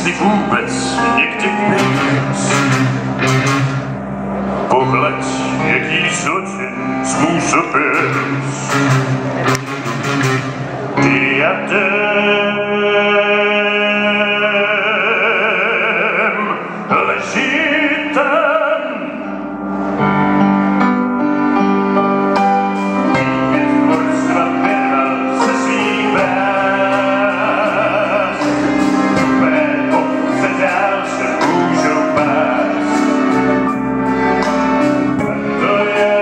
jsi vůbec někdy pes? Pohled, jaký zločin způsobil diadem. Leží ten vytvorstva vyrval ze svých brás. Tvé ovce dál se můžou pást. To je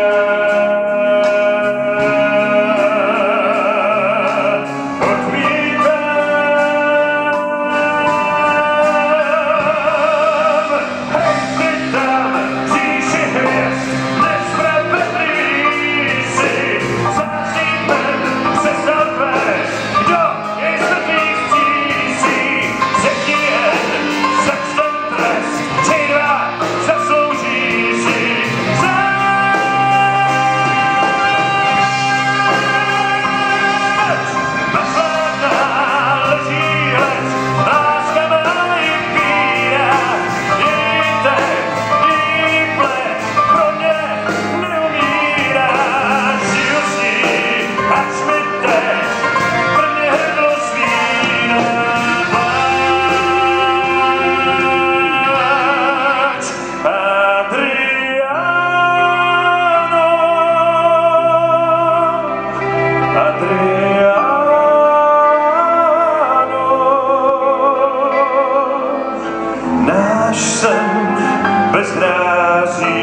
bezhrází,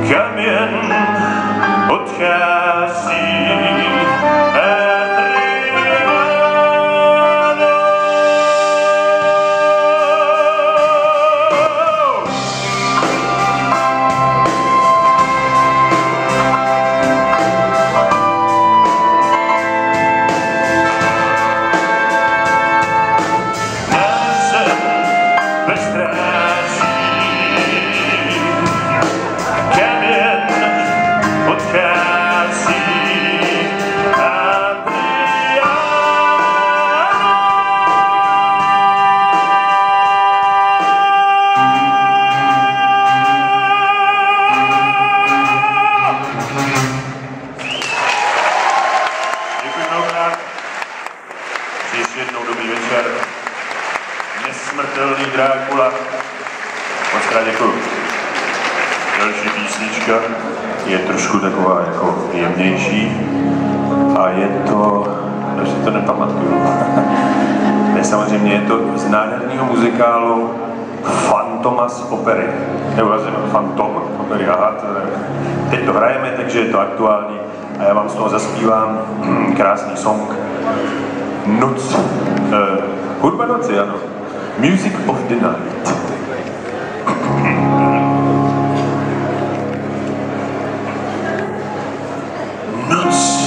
kam jen odchází ještě jednou dobrý večer. Nesmrtelný Drákula. Moc krát děkuju. Další písnička je trošku taková jako jemnější a je to, až si to nepamatuju, samozřejmě je to z nádherného muzikálu Fantoma z opery. Nebo vlastně Fantom opery, aha, teď to hrajeme, takže je to aktuální a já vám z toho zaspívám krásný song Noc, hudba noci, ano. Music of the night. Noc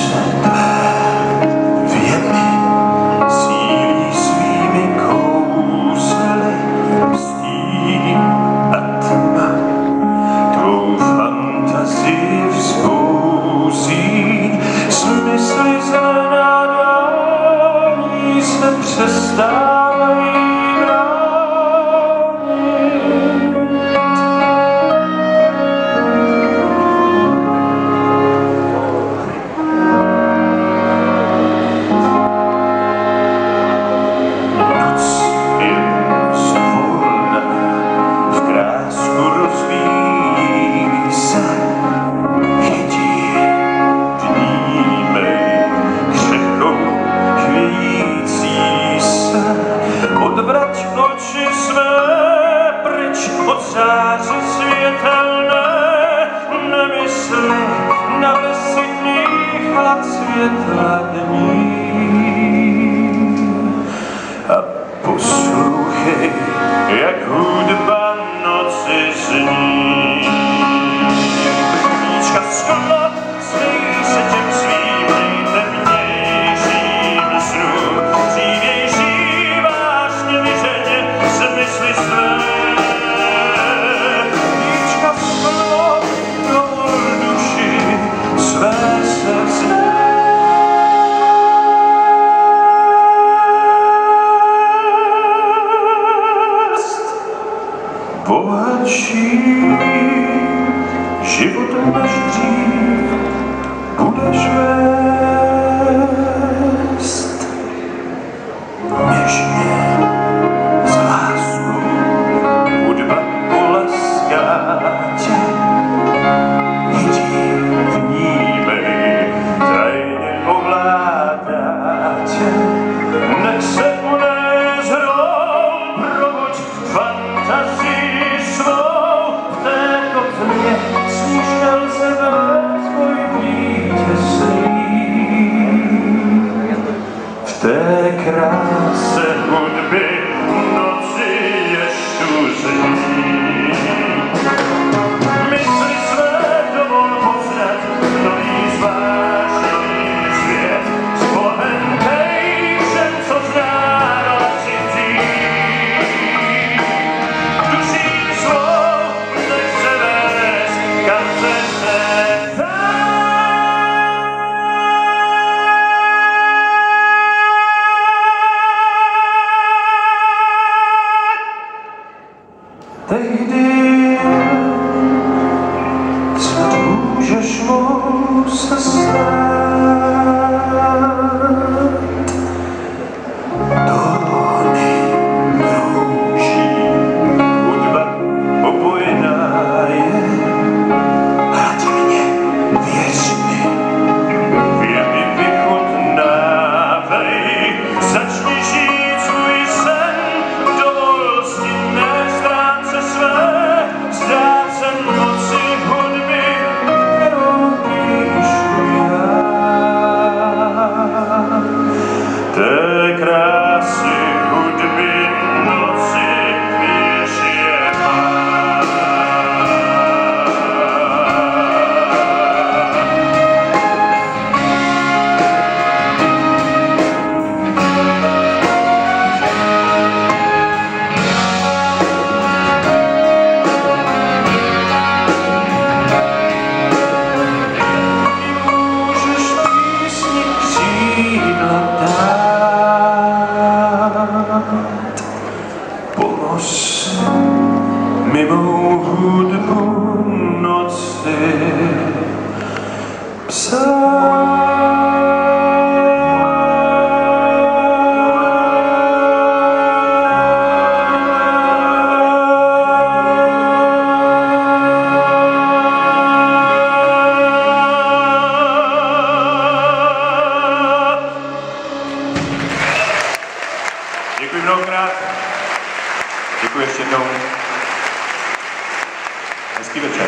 v jemi sílí svými kouzly, stín a tma tvou fantazii vzbouzí, smysly zanadání se přestávají odvrať oči své pryč od záře světelné, nemysli na bezsytný chlad světla dní. A poslouchej, jak hudba noci zní. Víčka sklo, směj se těm svým nejtemnějším snům, dřívější vážně vyženě zmysly své. Víčka sklo, dovol duši své se vzdát. Něžně s láskou hudba poleská tě. Jdi, vnímej, tajně ovládá tě. Nech se unést hrou, probuď fantazii svou. V této tmě sníž nelze vést svůj vítězství. V té kráse hudby noci jež tu zní. Mysli své dovol poznat nový zvláštní svět. Spomenkej všem, co zná rozitý. Duší svou nech se vést, kam se nedá. Tehdy, co můžeš mou se stát, tóny růží, hudba opojná je. Hlad mě, věř mi, věmy vychutnávej, začni žít svůj sen, dovol si nevzdát se své, vzdát se moci hudby, kterou píšu já. Té krásy hudby noci jež je má. Můžeš písni křídla dát, pomoz mi mou hudbu noci Děkuji mnohokrát. Děkuji ještě jednou. Hezký večer.